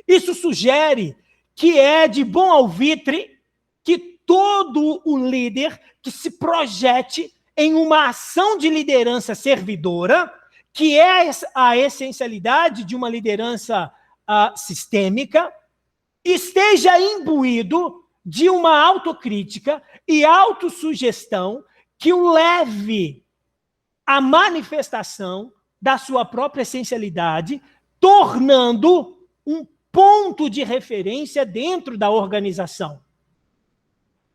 Isso sugere que é de bom alvitre que todo o líder que se projete em uma ação de liderança servidora, que é a essencialidade de uma liderança sistêmica, esteja imbuído de uma autocrítica e autossugestão que o leve à manifestação da sua própria essencialidade, tornando um ponto de referência dentro da organização.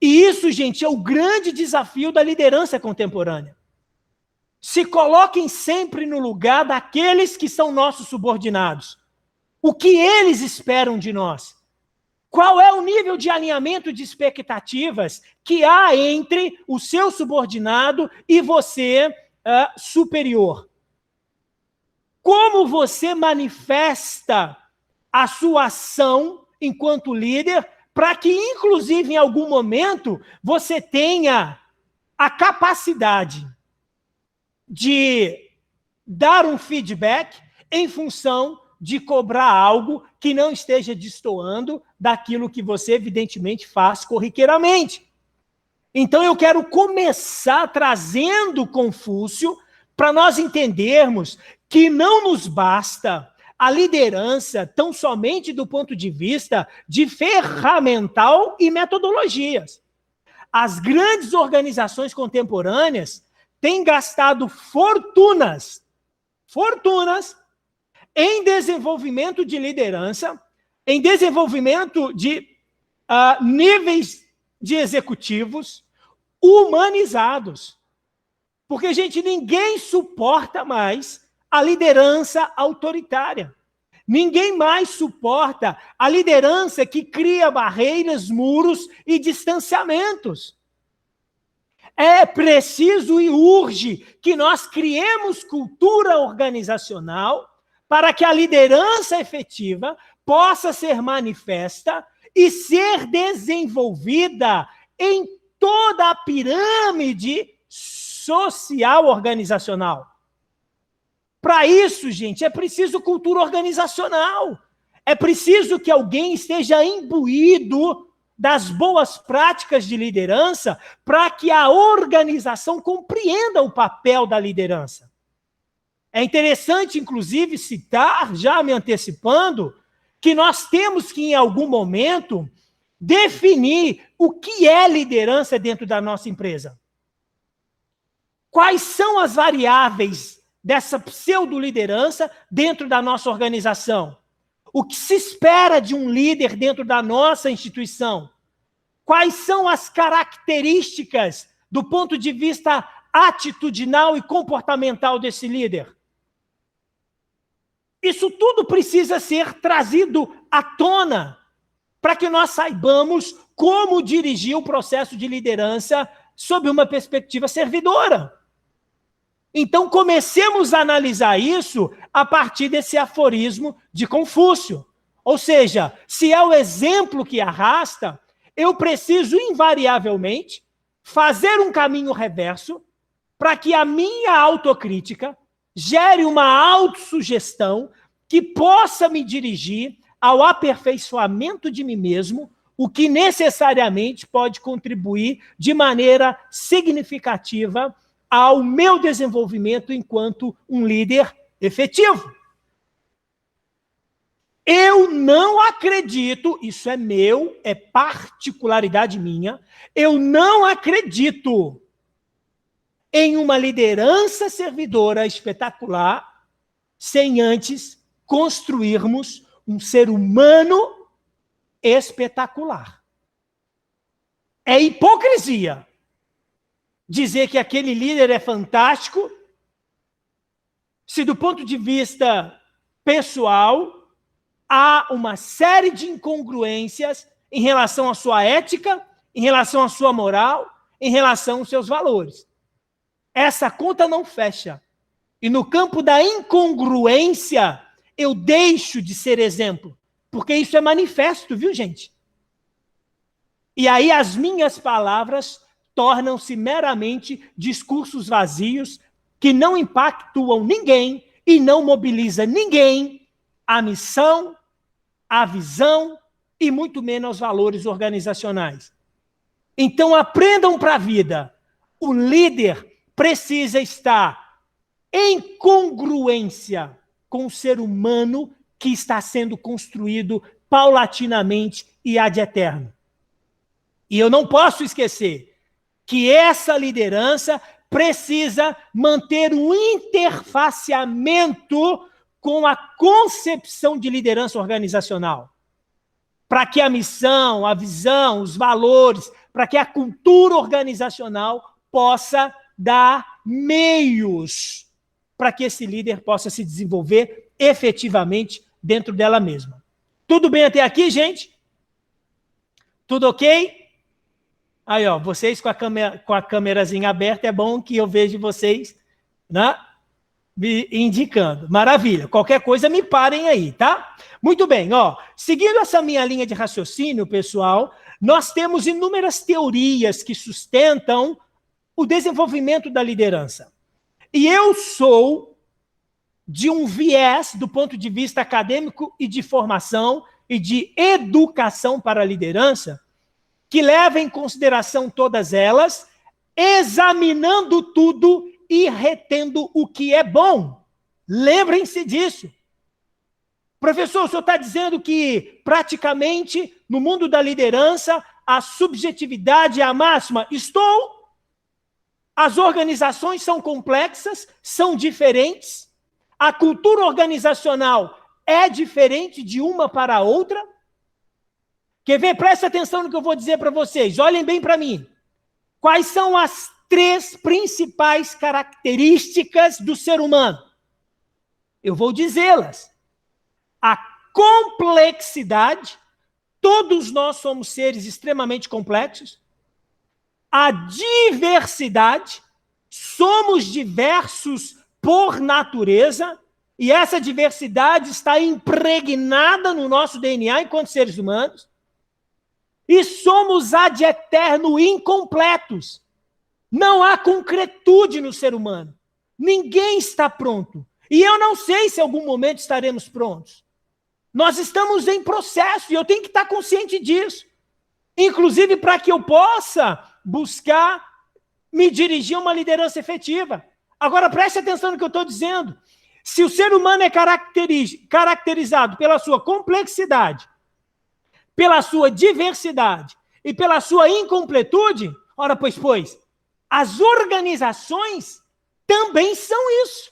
E isso, gente, é o grande desafio da liderança contemporânea. Se coloquem sempre no lugar daqueles que são nossos subordinados. O que eles esperam de nós? Qual é o nível de alinhamento de expectativas que há entre o seu subordinado e você, superior? Como você manifesta a sua ação enquanto líder para que, inclusive, em algum momento, você tenha a capacidade de dar um feedback em função de cobrar algo que não esteja destoando daquilo que você, evidentemente, faz corriqueiramente. Então, eu quero começar trazendo Confúcio para nós entendermos que não nos basta a liderança tão somente do ponto de vista de ferramental e metodologias. As grandes organizações contemporâneas têm gastado fortunas em desenvolvimento de liderança, em desenvolvimento de níveis de executivos humanizados. Porque, gente, ninguém suporta mais a liderança autoritária. Ninguém mais suporta a liderança que cria barreiras, muros e distanciamentos. É preciso e urge que nós criemos cultura organizacional para que a liderança efetiva possa ser manifesta e ser desenvolvida em toda a pirâmide social organizacional. Para isso, gente, é preciso cultura organizacional. É preciso que alguém esteja imbuído das boas práticas de liderança para que a organização compreenda o papel da liderança. É interessante, inclusive, citar, já me antecipando, que nós temos que, em algum momento, definir o que é liderança dentro da nossa empresa. Quais são as variáveis dessa pseudo-liderança dentro da nossa organização? O que se espera de um líder dentro da nossa instituição? Quais são as características do ponto de vista atitudinal e comportamental desse líder? Isso tudo precisa ser trazido à tona para que nós saibamos como dirigir o processo de liderança sob uma perspectiva servidora. Então, comecemos a analisar isso a partir desse aforismo de Confúcio. Ou seja, se é o exemplo que arrasta, eu preciso invariavelmente fazer um caminho reverso para que a minha autocrítica gere uma autossugestão que possa me dirigir ao aperfeiçoamento de mim mesmo, o que necessariamente pode contribuir de maneira significativa ao meu desenvolvimento enquanto um líder efetivo. Eu não acredito, isso é meu, é particularidade minha, eu não acredito em uma liderança servidora espetacular sem antes construirmos um ser humano espetacular. É hipocrisia dizer que aquele líder é fantástico se, do ponto de vista pessoal, há uma série de incongruências em relação à sua ética, em relação à sua moral, em relação aos seus valores. Essa conta não fecha. E no campo da incongruência, eu deixo de ser exemplo, porque isso é manifesto, viu, gente? E aí as minhas palavras tornam-se meramente discursos vazios que não impactuam ninguém e não mobilizam ninguém à missão, à visão e muito menos aos valores organizacionais. Então, aprendam para a vida. O líder precisa estar em congruência com o ser humano que está sendo construído paulatinamente e ad eterno. E eu não posso esquecer que essa liderança precisa manter um interfaceamento com a concepção de liderança organizacional, para que a missão, a visão, os valores, para que a cultura organizacional possa dar meios para que esse líder possa se desenvolver efetivamente dentro dela mesma. Tudo bem até aqui, gente? Tudo ok? Aí, ó, vocês com a câmerazinha aberta, é bom que eu vejo vocês, né, me indicando. Maravilha. Qualquer coisa, me parem aí, tá? Muito bem, ó. Seguindo essa minha linha de raciocínio, pessoal, nós temos inúmeras teorias que sustentam o desenvolvimento da liderança. E eu sou de um viés do ponto de vista acadêmico e de formação e de educação para a liderança, que leva em consideração todas elas, examinando tudo e retendo o que é bom. Lembrem-se disso. Professor, o senhor está dizendo que praticamente no mundo da liderança a subjetividade é a máxima? Estou. As organizações são complexas, são diferentes. A cultura organizacional é diferente de uma para a outra. Quer ver? Presta atenção no que eu vou dizer para vocês. Olhem bem para mim. Quais são as 3 principais características do ser humano? Eu vou dizê-las. A complexidade. Todos nós somos seres extremamente complexos. A diversidade. Somos diversos por natureza. E essa diversidade está impregnada no nosso DNA enquanto seres humanos. E somos ad eterno incompletos. Não há concretude no ser humano. Ninguém está pronto. E eu não sei se em algum momento estaremos prontos. Nós estamos em processo e eu tenho que estar consciente disso. Inclusive para que eu possa buscar me dirigir a uma liderança efetiva. Agora preste atenção no que eu estou dizendo. Se o ser humano é caracterizado pela sua complexidade, pela sua diversidade e pela sua incompletude, ora, pois, as organizações também são isso.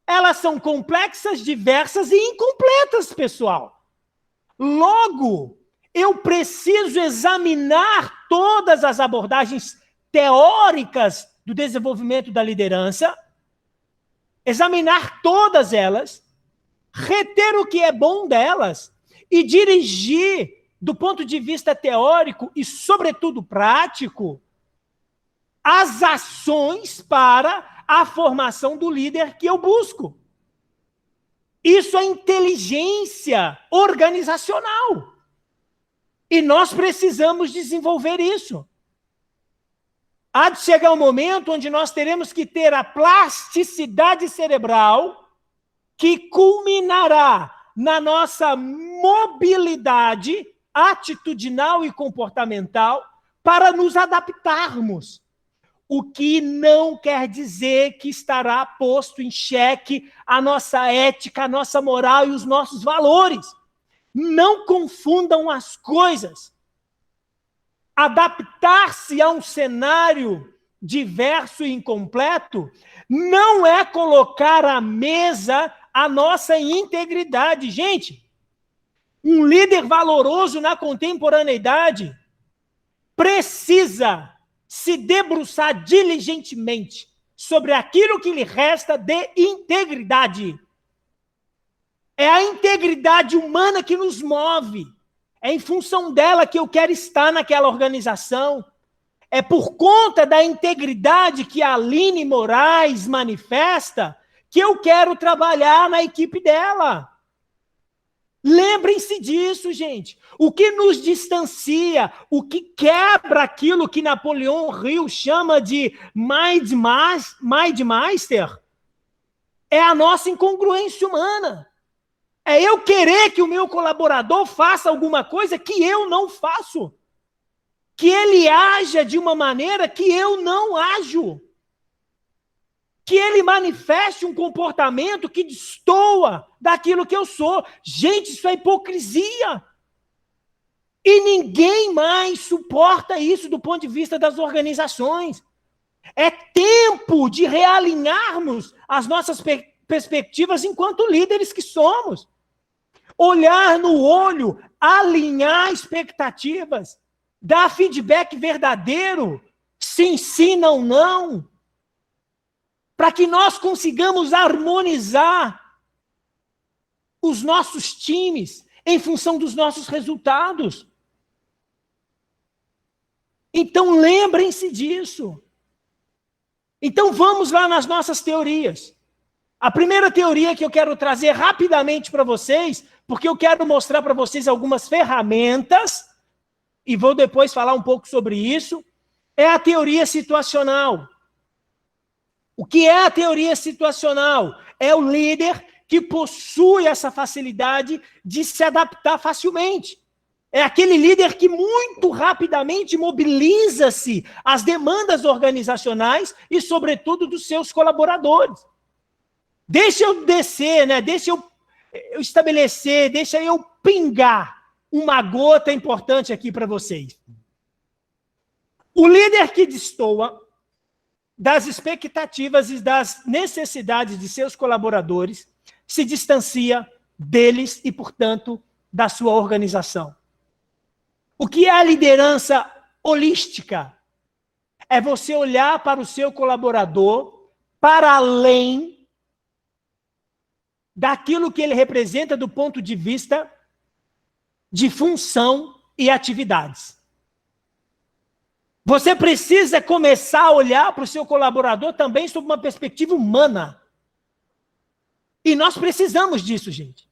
Elas são complexas, diversas e incompletas, pessoal. Logo, eu preciso examinar todas as abordagens teóricas do desenvolvimento da liderança, examinar todas elas, reter o que é bom delas, e dirigir, do ponto de vista teórico e, sobretudo, prático, as ações para a formação do líder que eu busco. Isso é inteligência organizacional. E nós precisamos desenvolver isso. Há de chegar um momento onde nós teremos que ter a plasticidade cerebral que culminará na nossa mobilidade atitudinal e comportamental para nos adaptarmos. O que não quer dizer que estará posto em xeque a nossa ética, a nossa moral e os nossos valores. Não confundam as coisas. Adaptar-se a um cenário diverso e incompleto não é colocar à mesa a nossa integridade. Gente, um líder valoroso na contemporaneidade precisa se debruçar diligentemente sobre aquilo que lhe resta de integridade. É a integridade humana que nos move. É em função dela que eu quero estar naquela organização. É por conta da integridade que a Aline Moraes manifesta que eu quero trabalhar na equipe dela. Lembrem-se disso, gente. O que nos distancia, o que quebra aquilo que Napoleão Hill chama de Mindmeister, é a nossa incongruência humana. É eu querer que o meu colaborador faça alguma coisa que eu não faço. Que ele haja de uma maneira que eu não ajo. Que ele manifeste um comportamento que destoa daquilo que eu sou. Gente, isso é hipocrisia. E ninguém mais suporta isso do ponto de vista das organizações. É tempo de realinharmos as nossas perspectivas enquanto líderes que somos. Olhar no olho, alinhar expectativas, dar feedback verdadeiro, sim, sim, não, não, para que nós consigamos harmonizar os nossos times em função dos nossos resultados. Então, lembrem-se disso. Então, vamos lá nas nossas teorias. A primeira teoria que eu quero trazer rapidamente para vocês, porque eu quero mostrar para vocês algumas ferramentas, e vou depois falar um pouco sobre isso, é a teoria situacional. O que é a teoria situacional? É o líder que possui essa facilidade de se adaptar facilmente. É aquele líder que muito rapidamente mobiliza-se às demandas organizacionais e, sobretudo, dos seus colaboradores. Deixa eu descer, né? Deixa eu estabelecer, deixa eu pingar uma gota importante aqui para vocês. O líder que destoa das expectativas e das necessidades de seus colaboradores se distancia deles e, portanto, da sua organização. O que é a liderança holística? É você olhar para o seu colaborador para além daquilo que ele representa do ponto de vista de função e atividades. Você precisa começar a olhar para o seu colaborador também sob uma perspectiva humana. E nós precisamos disso, gente.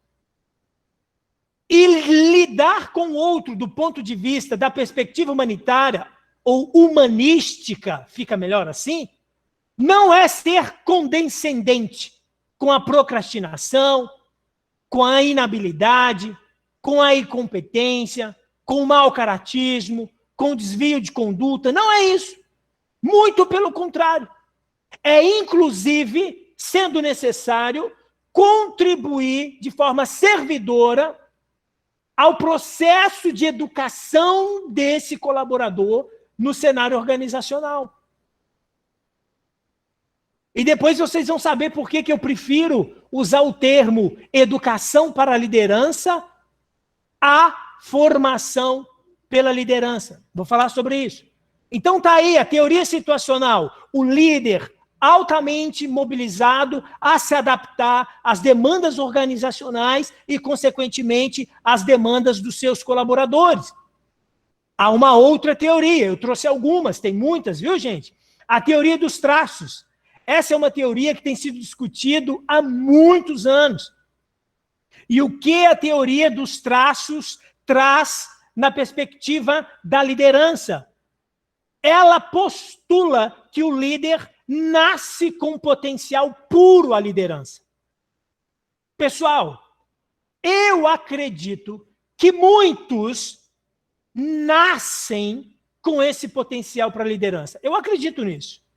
E lidar com o outro do ponto de vista da perspectiva humanitária ou humanística, fica melhor assim, não é ser condescendente com a procrastinação, com a inabilidade, com a incompetência, com o mau caratismo, com o desvio de conduta. Não é isso. Muito pelo contrário. É, inclusive, sendo necessário, contribuir de forma servidora ao processo de educação desse colaborador no cenário organizacional. E depois vocês vão saber por que eu prefiro usar o termo educação para a liderança à formação pela liderança. Vou falar sobre isso. Então tá aí a teoria situacional. O líder altamente mobilizado a se adaptar às demandas organizacionais e, consequentemente, às demandas dos seus colaboradores. Há uma outra teoria, eu trouxe algumas, tem muitas, viu, gente? A teoria dos traços. Essa é uma teoria que tem sido discutida há muitos anos. E o que a teoria dos traços traz na perspectiva da liderança? Ela postula que o líder nasce com potencial puro à liderança. Pessoal, eu acredito que muitos nascem com esse potencial para a liderança. Eu acredito nisso.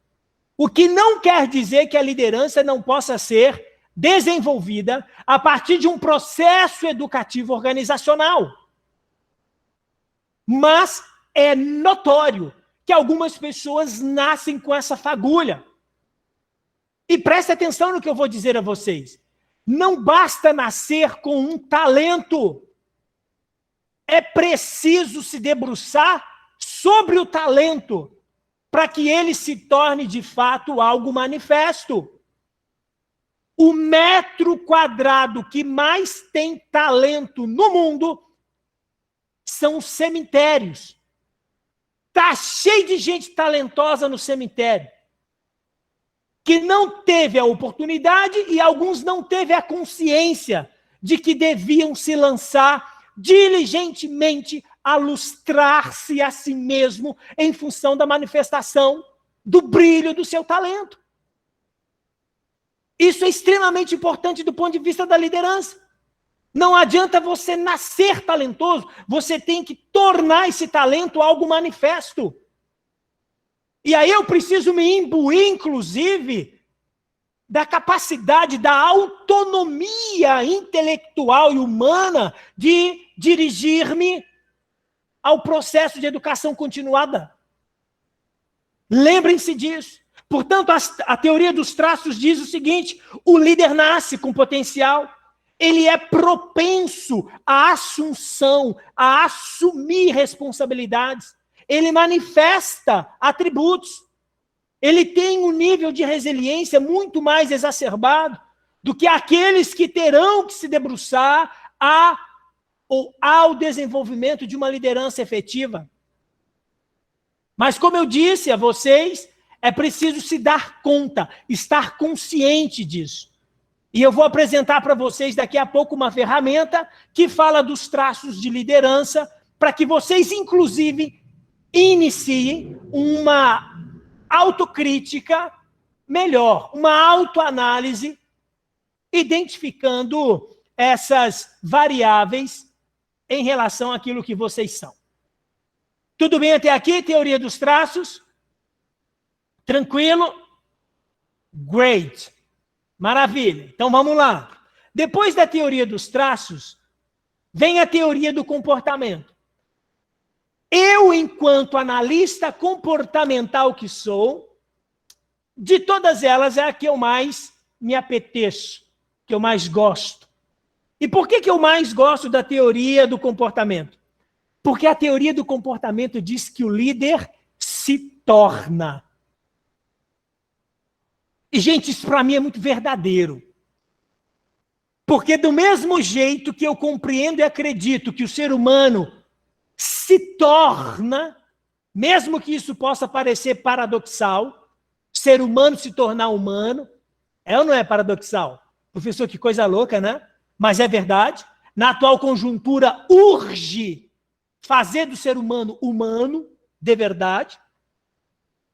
O que não quer dizer que a liderança não possa ser desenvolvida a partir de um processo educativo organizacional. Mas é notório que algumas pessoas nascem com essa fagulha. E preste atenção no que eu vou dizer a vocês. Não basta nascer com um talento. É preciso se debruçar sobre o talento para que ele se torne, de fato, algo manifesto. O metro quadrado que mais tem talento no mundo são os cemitérios. Está cheio de gente talentosa no cemitério, que não teve a oportunidade e alguns não teve a consciência de que deviam se lançar diligentemente a lustrar-se a si mesmo em função da manifestação do brilho do seu talento. Isso é extremamente importante do ponto de vista da liderança. Não adianta você nascer talentoso, você tem que tornar esse talento algo manifesto. E aí eu preciso me imbuir, inclusive, da capacidade, da autonomia intelectual e humana de dirigir-me ao processo de educação continuada. Lembrem-se disso. Portanto, a teoria dos traços diz o seguinte: o líder nasce com potencial, ele é propenso à assunção, a assumir responsabilidades, ele manifesta atributos, ele tem um nível de resiliência muito mais exacerbado do que aqueles que terão que se debruçar ao desenvolvimento de uma liderança efetiva. Mas, como eu disse a vocês, é preciso se dar conta, estar consciente disso. E eu vou apresentar para vocês daqui a pouco uma ferramenta que fala dos traços de liderança, para que vocês, inclusive, iniciem uma autocrítica melhor, uma autoanálise, identificando essas variáveis em relação àquilo que vocês são. Tudo bem até aqui? Teoria dos traços? Tranquilo? Great. Maravilha. Então vamos lá. Depois da teoria dos traços, vem a teoria do comportamento. Eu, enquanto analista comportamental que sou, de todas elas é a que eu mais me apeteço, que eu mais gosto. E por que eu mais gosto da teoria do comportamento? Porque a teoria do comportamento diz que o líder se torna. E, gente, isso para mim é muito verdadeiro. Porque do mesmo jeito que eu compreendo e acredito que o ser humano se torna, mesmo que isso possa parecer paradoxal, ser humano se tornar humano, é ou não é paradoxal? Professor, que coisa louca, né? Mas é verdade. Na atual conjuntura, urge fazer do ser humano humano, de verdade.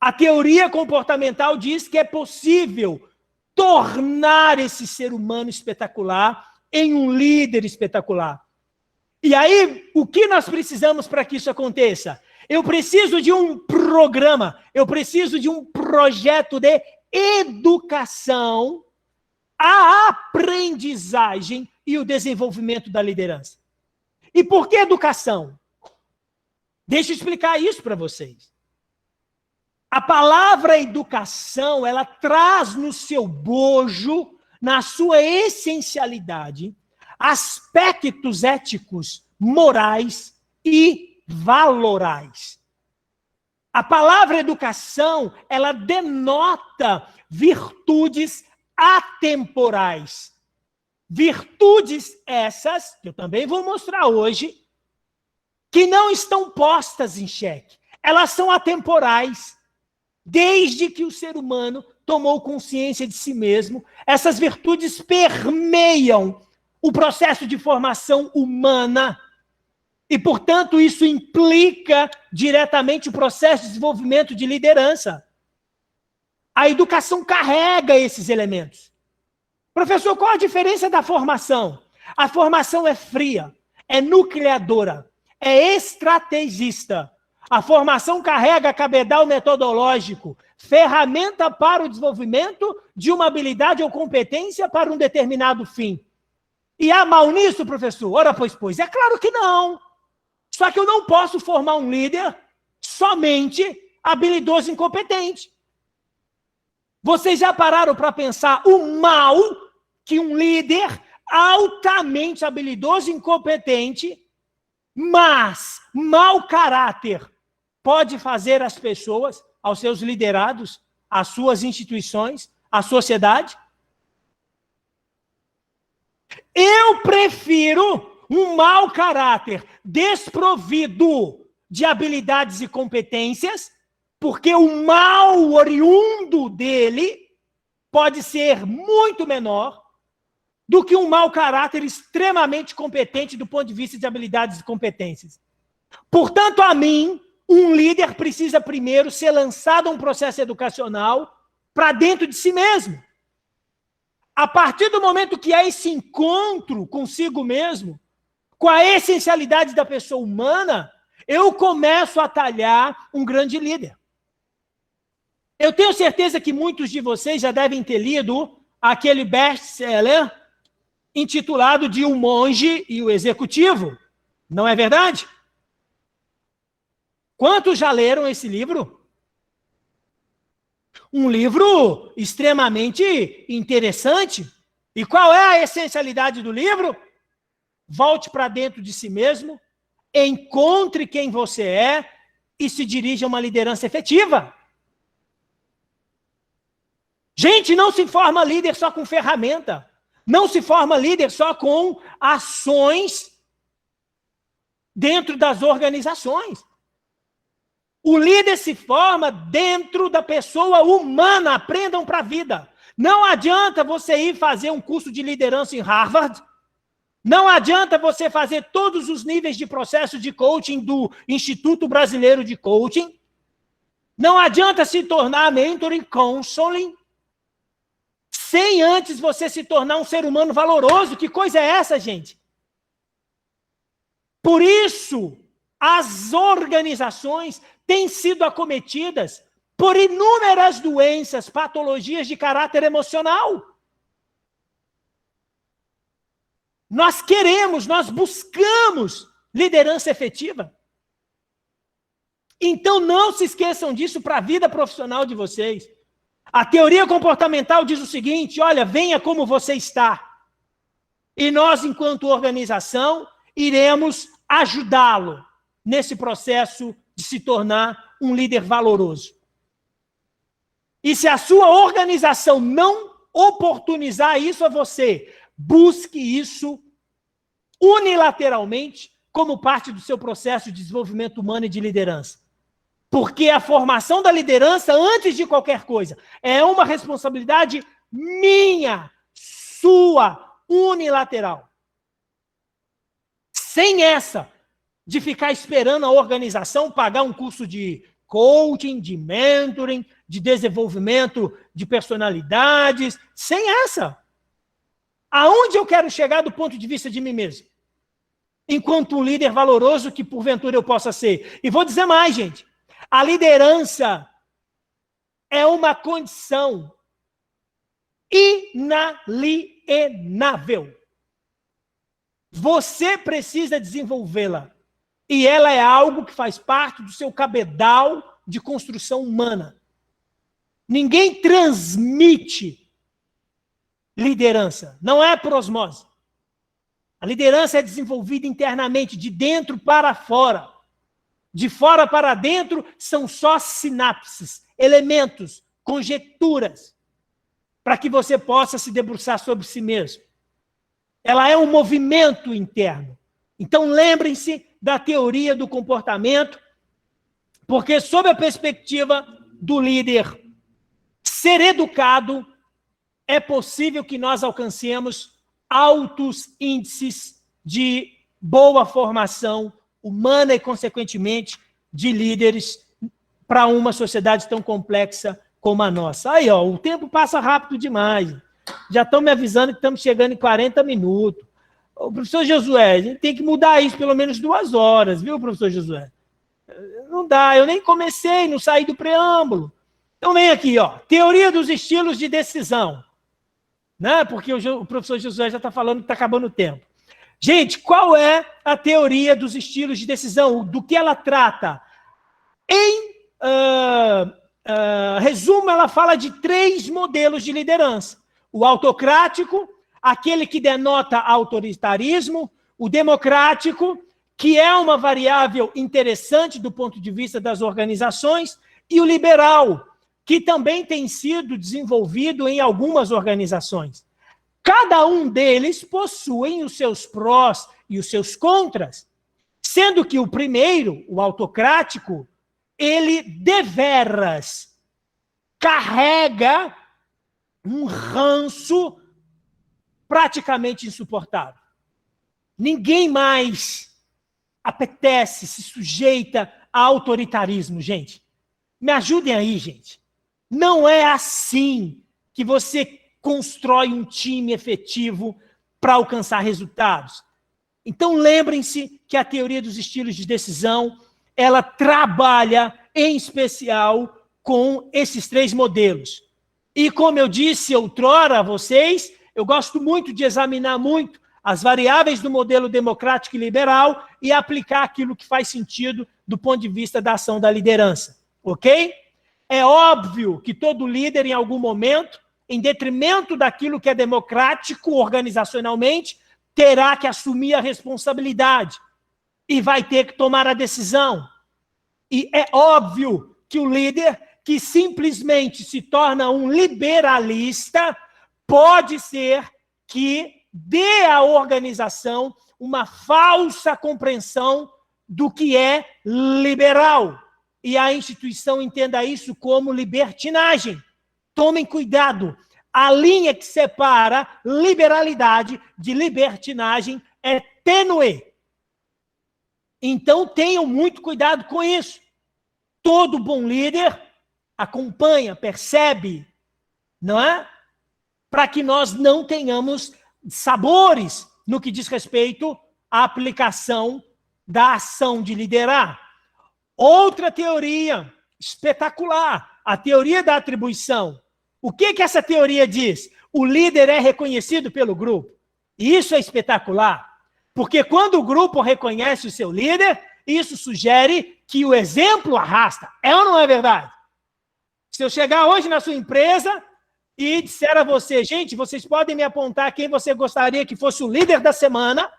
A teoria comportamental diz que é possível tornar esse ser humano espetacular em um líder espetacular. E aí, o que nós precisamos para que isso aconteça? Eu preciso de um programa, eu preciso de um projeto de educação, a aprendizagem e o desenvolvimento da liderança. E por que educação? Deixa eu explicar isso para vocês. A palavra educação, ela traz no seu bojo, na sua essencialidade, aspectos éticos, morais e valorais. A palavra educação, ela denota virtudes atemporais. Virtudes essas, que eu também vou mostrar hoje, que não estão postas em xeque. Elas são atemporais. Desde que o ser humano tomou consciência de si mesmo, essas virtudes permeiam o processo de formação humana e, portanto, isso implica diretamente o processo de desenvolvimento de liderança. A educação carrega esses elementos. Professor, qual a diferença da formação? A formação é fria, é nucleadora, é estrategista. A formação carrega cabedal metodológico, ferramenta para o desenvolvimento de uma habilidade ou competência para um determinado fim. E há mal nisso, professor? Ora, pois, é claro que não. Só que eu não posso formar um líder somente habilidoso e incompetente. Vocês já pararam para pensar o mal que um líder altamente habilidoso e incompetente, mas mau caráter, pode fazer às pessoas, aos seus liderados, às suas instituições, à sociedade? Eu prefiro um mau caráter desprovido de habilidades e competências, porque o mal oriundo dele pode ser muito menor do que um mau caráter extremamente competente do ponto de vista de habilidades e competências. Portanto, a mim, um líder precisa primeiro ser lançado a um processo educacional para dentro de si mesmo. a partir do momento que há esse encontro consigo mesmo, com a essencialidade da pessoa humana, eu começo a talhar um grande líder. Eu tenho certeza que muitos de vocês já devem ter lido aquele best-seller intitulado de O Monge e o Executivo. Não é verdade? Quantos já leram esse livro? Um livro extremamente interessante. E qual é a essencialidade do livro? Volte para dentro de si mesmo, encontre quem você é e se dirija a uma liderança efetiva. Gente, não se forma líder só com ferramenta. Não se forma líder só com ações dentro das organizações. O líder se forma dentro da pessoa humana. Aprendam para a vida. Não adianta você ir fazer um curso de liderança em Harvard. Não adianta você fazer todos os níveis de processo de coaching do Instituto Brasileiro de Coaching. Não adianta se tornar mentor em counseling sem antes você se tornar um ser humano valoroso. Que coisa é essa, gente? Por isso, as organizações têm sido acometidas por inúmeras doenças, patologias de caráter emocional. Nós queremos, nós buscamos liderança efetiva. Então, não se esqueçam disso para a vida profissional de vocês. A teoria comportamental diz o seguinte: olha, venha como você está. E nós, enquanto organização, iremos ajudá-lo nesse processo de se tornar um líder valoroso. E se a sua organização não oportunizar isso a você, busque isso unilateralmente como parte do seu processo de desenvolvimento humano e de liderança. Porque a formação da liderança, antes de qualquer coisa, é uma responsabilidade minha, sua, unilateral. Sem essa, de ficar esperando a organização pagar um curso de coaching, de mentoring, de desenvolvimento de personalidades, sem essa. Aonde eu quero chegar do ponto de vista de mim mesmo? Enquanto um líder valoroso que porventura eu possa ser. E vou dizer mais, gente. A liderança é uma condição inalienável. Você precisa desenvolvê-la. E ela é algo que faz parte do seu cabedal de construção humana. Ninguém transmite liderança. Não é por osmose. A liderança é desenvolvida internamente, de dentro para fora. De fora para dentro são só sinapses, elementos, conjecturas, para que você possa se debruçar sobre si mesmo. Ela é um movimento interno. Então, lembrem-se da teoria do comportamento, porque, sob a perspectiva do líder ser educado, é possível que nós alcancemos altos índices de boa formação humana e, consequentemente, de líderes para uma sociedade tão complexa como a nossa. Aí, ó, o tempo passa rápido demais. Já estão me avisando que estamos chegando em 40 minutos. O professor Josué, a gente tem que mudar isso pelo menos 2 horas, viu, professor Josué? Não dá, eu nem comecei, não saí do preâmbulo. Então vem aqui, ó, teoria dos estilos de decisão. Né? Porque o professor Josué já está falando que está acabando o tempo. Gente, qual é a teoria dos estilos de decisão? Do que ela trata? Em resumo, ela fala de 3 modelos de liderança. O autocrático, aquele que denota autoritarismo. O democrático, que é uma variável interessante do ponto de vista das organizações. E o liberal, que também tem sido desenvolvido em algumas organizações. Cada um deles possuem os seus prós e os seus contras, sendo que o primeiro, o autocrático, ele deveras carrega um ranço praticamente insuportável. Ninguém mais apetece, se sujeita a autoritarismo, gente. Me ajudem aí, gente. Não é assim que você constrói um time efetivo para alcançar resultados. Então, lembrem-se que a teoria dos estilos de decisão, ela trabalha, em especial, com esses 3 modelos. E, como eu disse outrora a vocês, eu gosto muito de examinar muito as variáveis do modelo democrático e liberal e aplicar aquilo que faz sentido do ponto de vista da ação da liderança. Ok? É óbvio que todo líder, em algum momento, em detrimento daquilo que é democrático organizacionalmente, terá que assumir a responsabilidade e vai ter que tomar a decisão. E é óbvio que o líder que simplesmente se torna um liberalista pode ser que dê à organização uma falsa compreensão do que é liberal. E a instituição entenda isso como libertinagem. Tomem cuidado. A linha que separa liberalidade de libertinagem é tênue. Então, tenham muito cuidado com isso. Todo bom líder acompanha, percebe, não é? Para que nós não tenhamos sabores no que diz respeito à aplicação da ação de liderar. Outra teoria espetacular, a teoria da atribuição. O que essa teoria diz? O líder é reconhecido pelo grupo. E isso é espetacular, porque quando o grupo reconhece o seu líder, isso sugere que o exemplo arrasta. É ou não é verdade? Se eu chegar hoje na sua empresa e disser a você, gente, vocês podem me apontar quem você gostaria que fosse o líder da semana,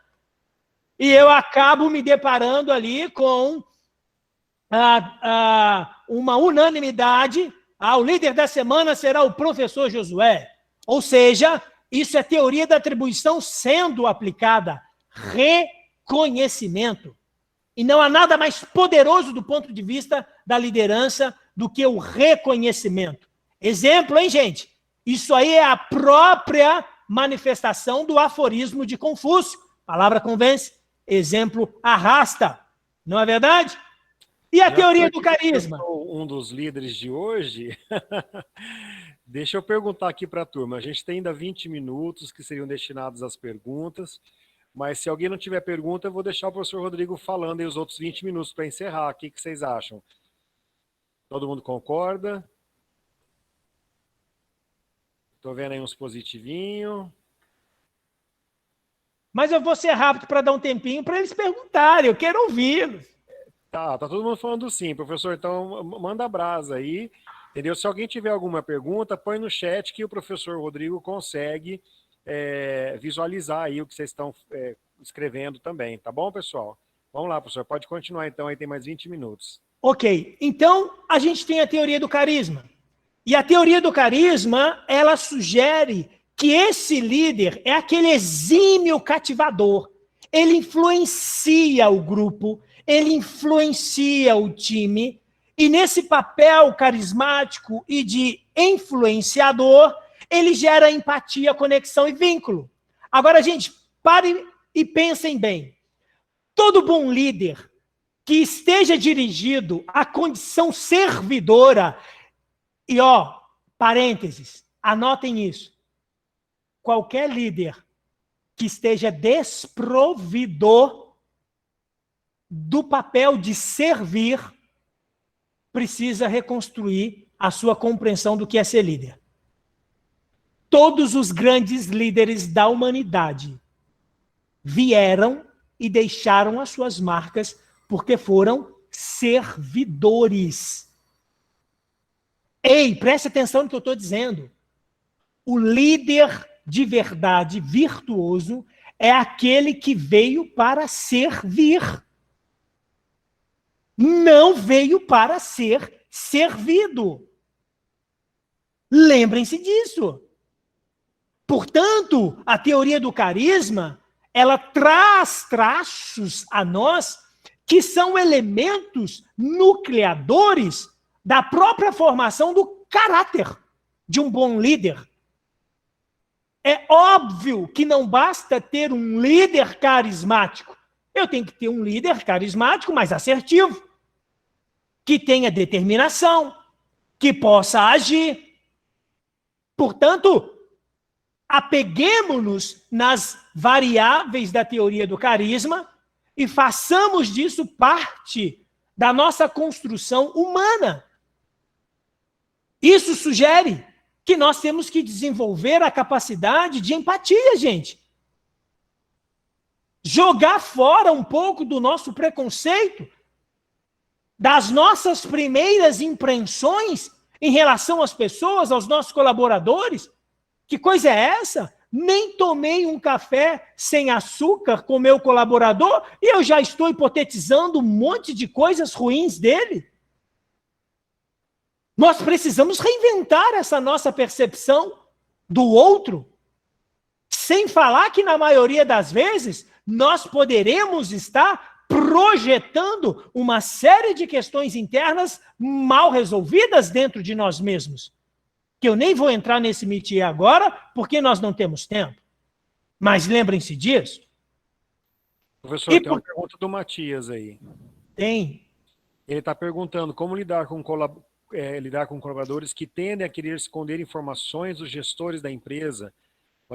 e eu acabo me deparando ali com uma unanimidade, o líder da semana será o professor Josué. Ou seja, isso é teoria da atribuição sendo aplicada. Reconhecimento. E não há nada mais poderoso do ponto de vista da liderança do que o reconhecimento. Exemplo, hein, gente? Isso aí é a própria manifestação do aforismo de Confúcio. Palavra convence, exemplo arrasta. Não é verdade? E a teoria do carisma? Um dos líderes de hoje, deixa eu perguntar aqui para a turma. A gente tem ainda 20 minutos que seriam destinados às perguntas, mas se alguém não tiver pergunta, eu vou deixar o professor Rodrigo falando aí os outros 20 minutos para encerrar. O que vocês acham? Todo mundo concorda? Estou vendo aí uns positivinhos. Mas eu vou ser rápido para dar um tempinho para eles perguntarem, eu quero ouvi-los. Tá todo mundo falando sim, professor, então manda a brasa aí, entendeu? Se alguém tiver alguma pergunta, põe no chat que o professor Rodrigo consegue visualizar aí o que vocês estão escrevendo também, tá bom, pessoal? Vamos lá, professor, pode continuar então, aí tem mais 20 minutos. Ok, então a gente tem a teoria do carisma. E a teoria do carisma, ela sugere que esse líder é aquele exímio cativador. Ele influencia o grupo, ele influencia o time, e nesse papel carismático e de influenciador, ele gera empatia, conexão e vínculo. Agora, gente, parem e pensem bem. Todo bom líder que esteja dirigido à condição servidora, e parênteses, anotem isso, qualquer líder que esteja desprovido do papel de servir, precisa reconstruir a sua compreensão do que é ser líder. Todos os grandes líderes da humanidade vieram e deixaram as suas marcas porque foram servidores. Ei, preste atenção no que eu estou dizendo. O líder de verdade, virtuoso, é aquele que veio para servir. Não veio para ser servido. Lembrem-se disso. Portanto, a teoria do carisma, ela traz traços a nós que são elementos nucleadores da própria formação do caráter de um bom líder. É óbvio que não basta ter um líder carismático. Eu tenho que ter um líder carismático, mas assertivo, que tenha determinação, que possa agir. Portanto, apeguemo-nos nas variáveis da teoria do carisma e façamos disso parte da nossa construção humana. Isso sugere que nós temos que desenvolver a capacidade de empatia, gente. Jogar fora um pouco do nosso preconceito, das nossas primeiras impressões em relação às pessoas, aos nossos colaboradores. Que coisa é essa? Nem tomei um café sem açúcar com meu colaborador e eu já estou hipotetizando um monte de coisas ruins dele. Nós precisamos reinventar essa nossa percepção do outro, sem falar que, na maioria das vezes, nós poderemos estar projetando uma série de questões internas mal resolvidas dentro de nós mesmos. Que eu nem vou entrar nesse métier agora, porque nós não temos tempo. Mas lembrem-se disso. Professor, tem uma pergunta do Matias aí. Tem. Ele está perguntando como lidar com colaboradores que tendem a querer esconder informações dos gestores da empresa,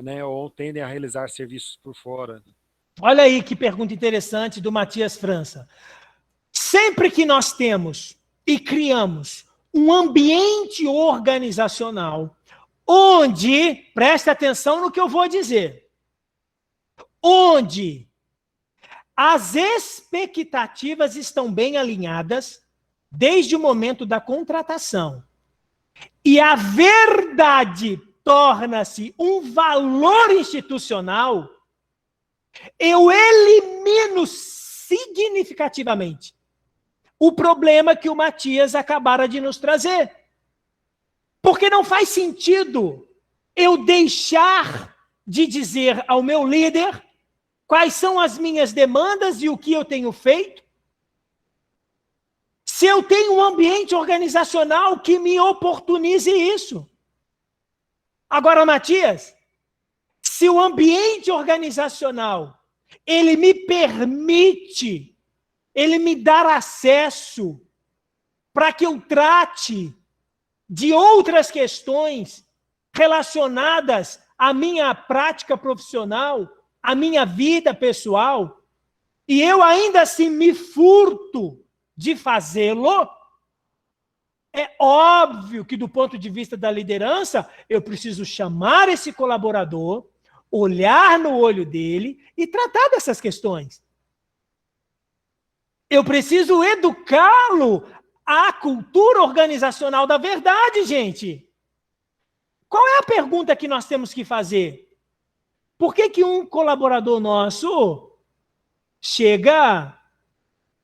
né, ou tendem a realizar serviços por fora. Olha aí que pergunta interessante do Matias França. Sempre que nós temos e criamos um ambiente organizacional onde, preste atenção no que eu vou dizer, onde as expectativas estão bem alinhadas desde o momento da contratação e a verdade torna-se um valor institucional, eu elimino significativamente o problema que o Matias acabara de nos trazer. Porque não faz sentido eu deixar de dizer ao meu líder quais são as minhas demandas e o que eu tenho feito, se eu tenho um ambiente organizacional que me oportunize isso. Agora, Matias, se o ambiente organizacional ele me permite, ele me dá acesso para que eu trate de outras questões relacionadas à minha prática profissional, à minha vida pessoal, e eu ainda assim me furto de fazê-lo, é óbvio que, do ponto de vista da liderança, eu preciso chamar esse colaborador, olhar no olho dele e tratar dessas questões. Eu preciso educá-lo à cultura organizacional da verdade, gente. Qual é a pergunta que nós temos que fazer? Por que um colaborador nosso chega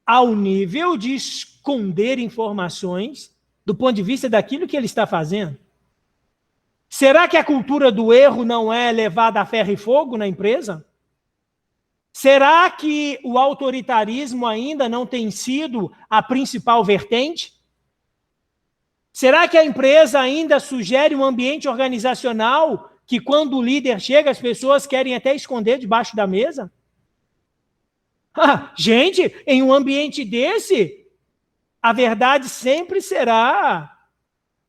ao nível de esconder informações do ponto de vista daquilo que ele está fazendo? Será que a cultura do erro não é levada a ferro e fogo na empresa? Será que o autoritarismo ainda não tem sido a principal vertente? Será que a empresa ainda sugere um ambiente organizacional que, quando o líder chega, as pessoas querem até esconder debaixo da mesa? Gente, em um ambiente desse, a verdade sempre será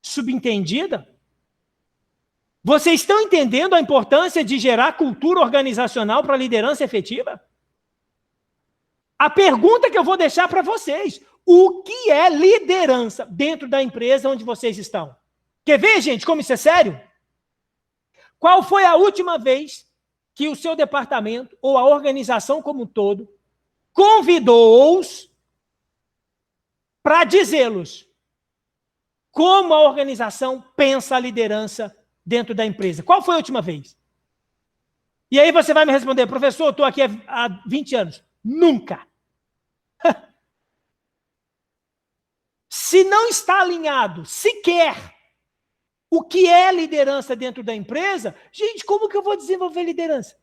subentendida. Vocês estão entendendo a importância de gerar cultura organizacional para a liderança efetiva? A pergunta que eu vou deixar para vocês: o que é liderança dentro da empresa onde vocês estão? Quer ver, gente, como isso é sério? Qual foi a última vez que o seu departamento ou a organização como um todo convidou-os para dizê-los como a organização pensa a liderança dentro da empresa? Qual foi a última vez? E aí você vai me responder: professor, eu estou aqui há 20 anos. Nunca. Se não está alinhado sequer o que é liderança dentro da empresa, gente, como que eu vou desenvolver liderança?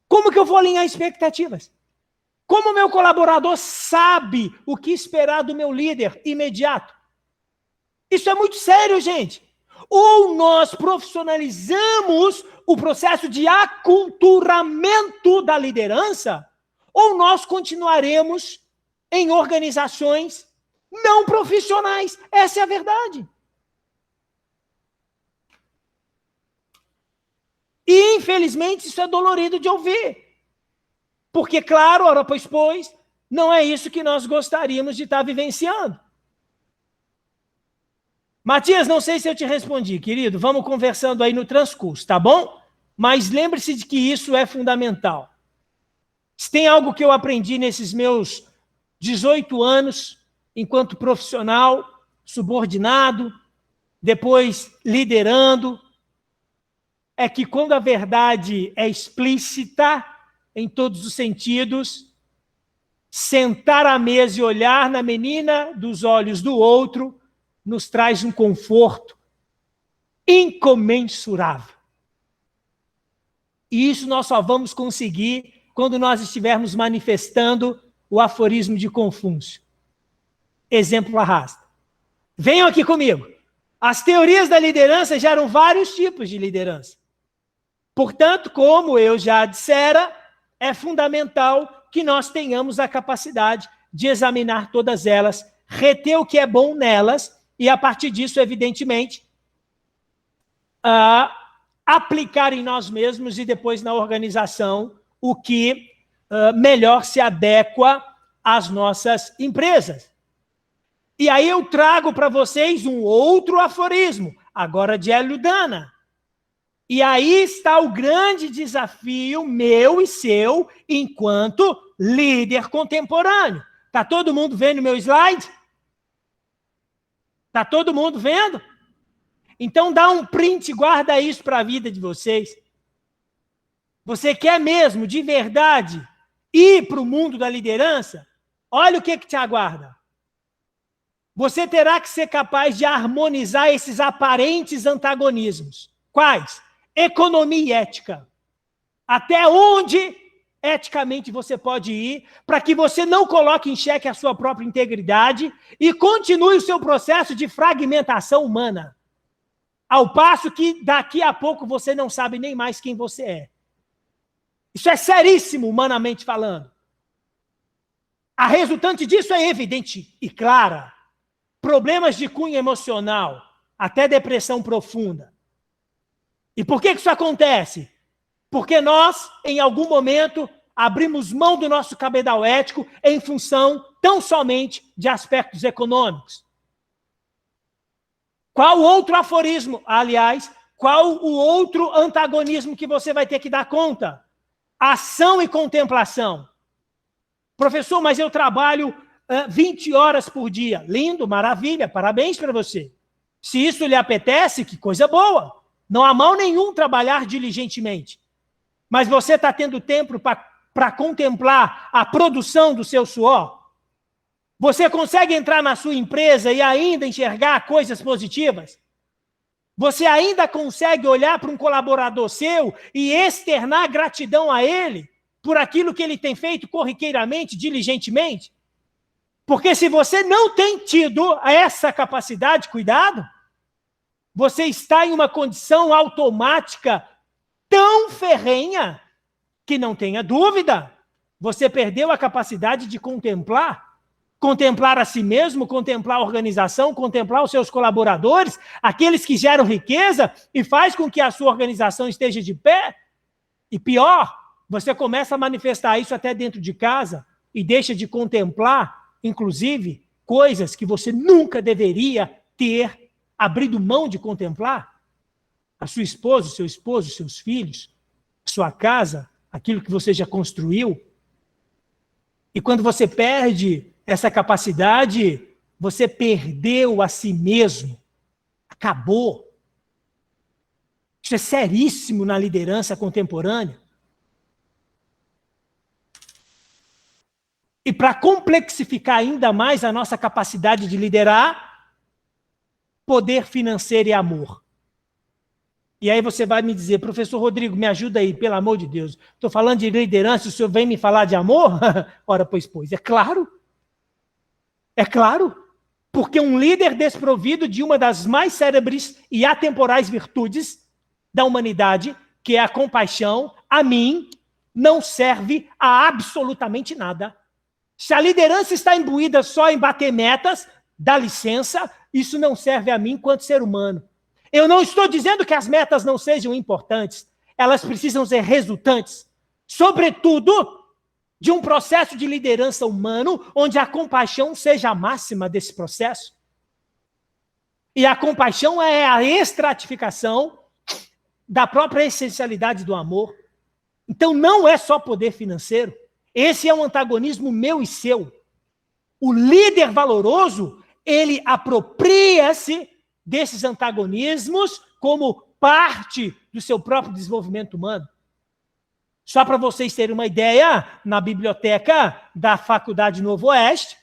Como que eu vou alinhar expectativas? Como o meu colaborador sabe o que esperar do meu líder imediato? Isso é muito sério, gente. Ou nós profissionalizamos o processo de aculturamento da liderança, ou nós continuaremos em organizações não profissionais. Essa é a verdade. E, infelizmente, isso é dolorido de ouvir. Porque, claro, ora pois, não é isso que nós gostaríamos de estar vivenciando. Matias, não sei se eu te respondi, querido. Vamos conversando aí no transcurso, tá bom? Mas lembre-se de que isso é fundamental. Se tem algo que eu aprendi nesses meus 18 anos, enquanto profissional, subordinado, depois liderando, é que quando a verdade é explícita, em todos os sentidos, sentar à mesa e olhar na menina dos olhos do outro nos traz um conforto incomensurável. E isso nós só vamos conseguir quando nós estivermos manifestando o aforismo de Confúcio. Exemplo arrasta. Venham aqui comigo. As teorias da liderança geram vários tipos de liderança. Portanto, como eu já dissera, é fundamental que nós tenhamos a capacidade de examinar todas elas, reter o que é bom nelas e, a partir disso, evidentemente, aplicar em nós mesmos e depois na organização o que melhor se adequa às nossas empresas. E aí eu trago para vocês um outro aforismo, agora de Hélio Dana. E aí está o grande desafio meu e seu enquanto líder contemporâneo. Está todo mundo vendo meu slide? Está todo mundo vendo? Então dá um print e guarda isso para a vida de vocês. Você quer mesmo, de verdade, ir para o mundo da liderança? Olha o que te aguarda. Você terá que ser capaz de harmonizar esses aparentes antagonismos. Quais? Economia e ética. Até onde, eticamente, você pode ir para que você não coloque em xeque a sua própria integridade e continue o seu processo de fragmentação humana. Ao passo que, daqui a pouco, você não sabe nem mais quem você é. Isso é seríssimo, humanamente falando. A resultante disso é evidente e clara. Problemas de cunho emocional, até depressão profunda. E por que isso acontece? Porque nós, em algum momento, abrimos mão do nosso cabedal ético em função tão somente de aspectos econômicos. Qual outro aforismo, aliás, qual o outro antagonismo que você vai ter que dar conta? Ação e contemplação. Professor, mas eu trabalho 20 horas por dia. Lindo, maravilha, parabéns para você. Se isso lhe apetece, que coisa boa. Não há mal nenhum trabalhar diligentemente. Mas você está tendo tempo para contemplar a produção do seu suor? Você consegue entrar na sua empresa e ainda enxergar coisas positivas? Você ainda consegue olhar para um colaborador seu e externar gratidão a ele por aquilo que ele tem feito corriqueiramente, diligentemente? Porque se você não tem tido essa capacidade, cuidado, você está em uma condição automática tão ferrenha que não tenha dúvida, você perdeu a capacidade de contemplar a si mesmo, contemplar a organização, contemplar os seus colaboradores, aqueles que geram riqueza e faz com que a sua organização esteja de pé. E pior, você começa a manifestar isso até dentro de casa e deixa de contemplar, inclusive, coisas que você nunca deveria ter abrido mão de contemplar. A sua esposa, o seu esposo, os seus filhos, a sua casa, aquilo que você já construiu. E quando você perde essa capacidade, você perdeu a si mesmo. Acabou. Isso é seríssimo na liderança contemporânea. E para complexificar ainda mais a nossa capacidade de liderar, poder financeiro e amor. E aí você vai me dizer, professor Rodrigo, me ajuda aí, pelo amor de Deus. Estou falando de liderança, o senhor vem me falar de amor? Ora, pois, é claro. É claro. Porque um líder desprovido de uma das mais célebres e atemporais virtudes da humanidade, que é a compaixão, a mim, não serve a absolutamente nada. Se a liderança está imbuída só em bater metas, dá licença, isso não serve a mim enquanto ser humano. Eu não estou dizendo que as metas não sejam importantes. elas precisam ser resultantes, sobretudo, de um processo de liderança humano, onde a compaixão seja a máxima desse processo. E a compaixão é a estratificação da própria essencialidade do amor. Então, não é só poder financeiro. Esse é um antagonismo meu e seu. O líder valoroso, ele apropria-se desses antagonismos como parte do seu próprio desenvolvimento humano. Só para vocês terem uma ideia, na biblioteca da Faculdade Novo Oeste,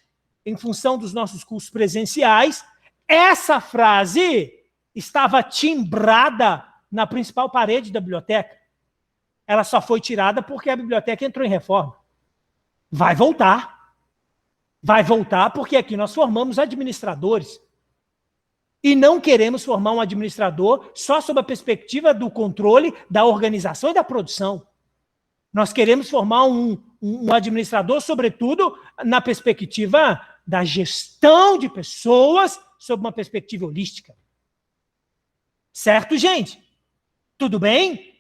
em função dos nossos cursos presenciais, essa frase estava timbrada na principal parede da biblioteca. Ela só foi tirada porque a biblioteca entrou em reforma. Vai voltar. Vai voltar porque aqui nós formamos administradores. E não queremos formar um administrador só sob a perspectiva do controle, da organização e da produção. Nós queremos formar um administrador, sobretudo, na perspectiva da gestão de pessoas, sob uma perspectiva holística. Certo, gente? Tudo bem?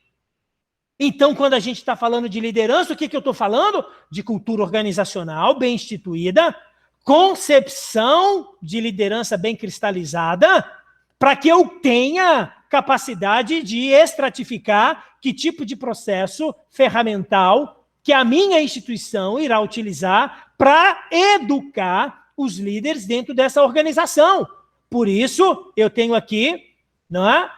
Então, quando a gente está falando de liderança, o que eu estou falando? De cultura organizacional bem instituída, concepção de liderança bem cristalizada, para que eu tenha capacidade de estratificar que tipo de processo ferramental que a minha instituição irá utilizar para educar os líderes dentro dessa organização. Por isso, eu tenho aqui, não é,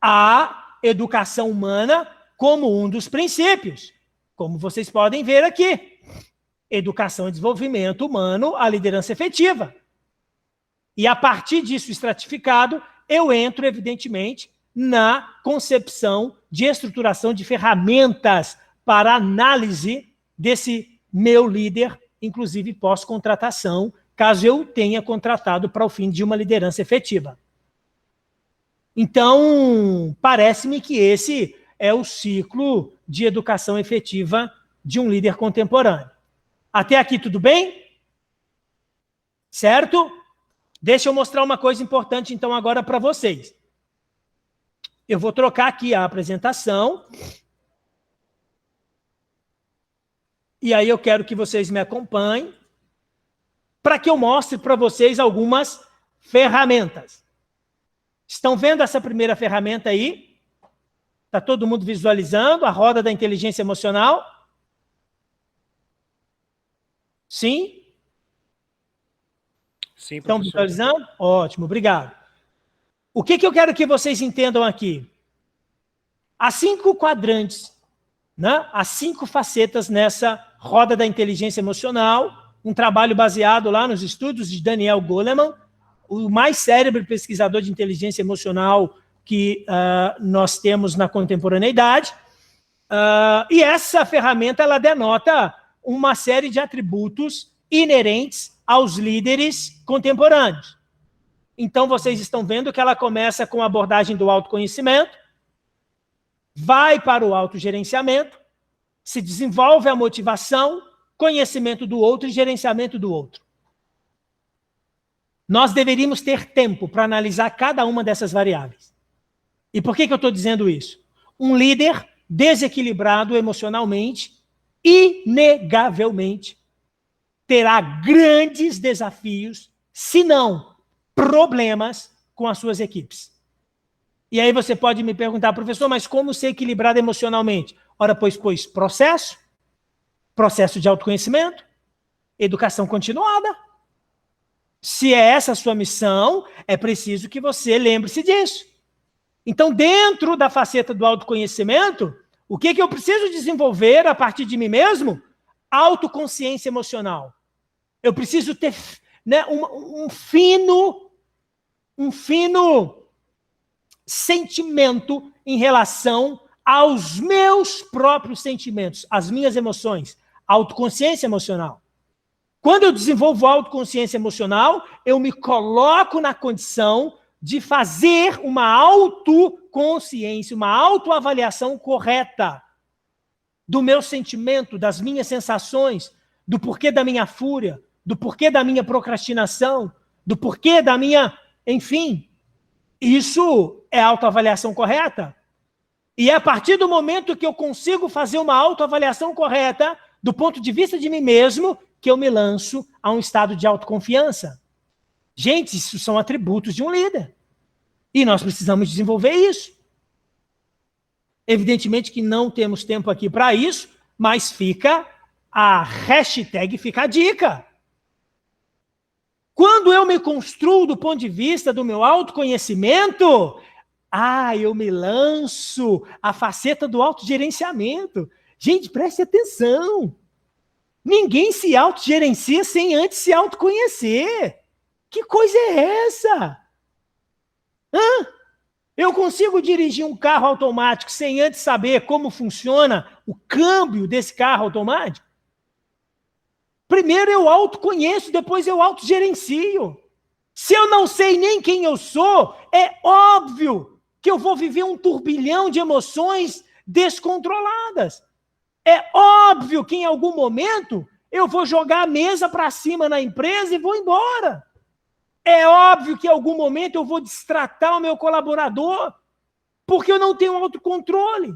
a educação humana como um dos princípios, como vocês podem ver aqui. Educação e desenvolvimento humano, a liderança efetiva. E a partir disso estratificado, eu entro, evidentemente, na concepção de estruturação de ferramentas para análise desse meu líder, inclusive pós-contratação, caso eu tenha contratado para o fim de uma liderança efetiva. Então, parece-me que esse é o ciclo de educação efetiva de um líder contemporâneo. Até aqui tudo bem? Certo? Deixa eu mostrar uma coisa importante, então, agora para vocês. Eu vou trocar aqui a apresentação. E aí eu quero que vocês me acompanhem para que eu mostre para vocês algumas ferramentas. Estão vendo essa primeira ferramenta aí? Está todo mundo visualizando a roda da inteligência emocional? Sim? Sim, estão professor. visualizando? Ótimo, obrigado. O que eu quero que vocês entendam aqui? Há 5 quadrantes, né? Há 5 facetas nessa roda da inteligência emocional, um trabalho baseado lá nos estudos de Daniel Goleman, o mais cérebro pesquisador de inteligência emocional que nós temos na contemporaneidade. E essa ferramenta, ela denota uma série de atributos inerentes aos líderes contemporâneos. Então, vocês estão vendo que ela começa com a abordagem do autoconhecimento, vai para o autogerenciamento, se desenvolve a motivação, conhecimento do outro e gerenciamento do outro. Nós deveríamos ter tempo para analisar cada uma dessas variáveis. E por que eu estou dizendo isso? Um líder desequilibrado emocionalmente, inegavelmente, terá grandes desafios, se não problemas, com as suas equipes. E aí você pode me perguntar, professor, mas como ser equilibrado emocionalmente? Ora, pois, processo de autoconhecimento, educação continuada. Se é essa a sua missão, é preciso que você lembre-se disso. Então, dentro da faceta do autoconhecimento, o que eu preciso desenvolver a partir de mim mesmo? Autoconsciência emocional. Eu preciso ter, né, um fino sentimento em relação aos meus próprios sentimentos, às minhas emoções. Autoconsciência emocional. Quando eu desenvolvo autoconsciência emocional, eu me coloco na condição de fazer uma autoconsciência, uma autoavaliação correta do meu sentimento, das minhas sensações, do porquê da minha fúria, do porquê da minha procrastinação, do porquê da minha... Enfim, isso é a autoavaliação correta. E é a partir do momento que eu consigo fazer uma autoavaliação correta, do ponto de vista de mim mesmo, que eu me lanço a um estado de autoconfiança. Gente, isso são atributos de um líder. E nós precisamos desenvolver isso. Evidentemente que não temos tempo aqui para isso, mas fica a hashtag, fica a dica. Quando eu me construo do ponto de vista do meu autoconhecimento, eu me lanço a faceta do autogerenciamento. Gente, preste atenção. Ninguém se autogerencia sem antes se autoconhecer. Que coisa é essa? Eu consigo dirigir um carro automático sem antes saber como funciona o câmbio desse carro automático? Primeiro eu autoconheço, depois eu autogerencio. Se eu não sei nem quem eu sou, é óbvio que eu vou viver um turbilhão de emoções descontroladas. É óbvio que em algum momento eu vou jogar a mesa para cima na empresa e vou embora. É óbvio que em algum momento eu vou destratar o meu colaborador, porque eu não tenho autocontrole.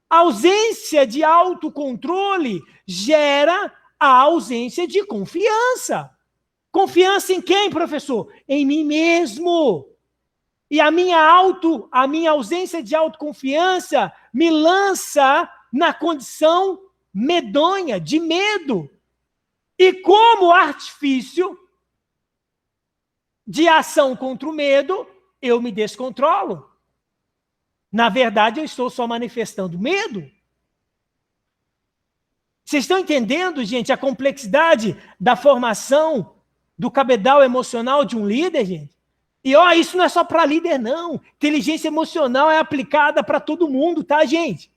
A ausência de autocontrole gera a ausência de confiança. Confiança em quem, professor? Em mim mesmo. E a minha ausência de autoconfiança me lança na condição medonha, de medo. E como artifício de ação contra o medo, eu me descontrolo. Na verdade, eu estou só manifestando medo. Vocês estão entendendo, gente, a complexidade da formação do cabedal emocional de um líder, gente? E, isso não é só para líder, não. Inteligência emocional é aplicada para todo mundo, tá, gente?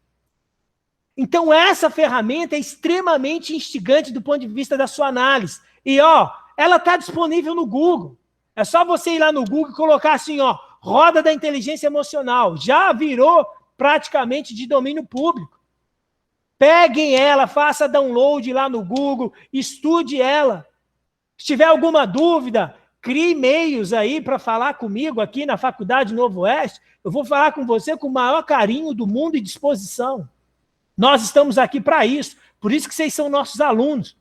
Então, essa ferramenta é extremamente instigante do ponto de vista da sua análise. E, ela está disponível no Google. É só você ir lá no Google e colocar assim, roda da inteligência emocional. Já virou praticamente de domínio público. Peguem ela, faça download lá no Google, estude ela. Se tiver alguma dúvida, crie e-mails aí para falar comigo aqui na Faculdade Novo Oeste. Eu vou falar com você com o maior carinho do mundo e disposição. Nós estamos aqui para isso. Por isso que vocês são nossos alunos.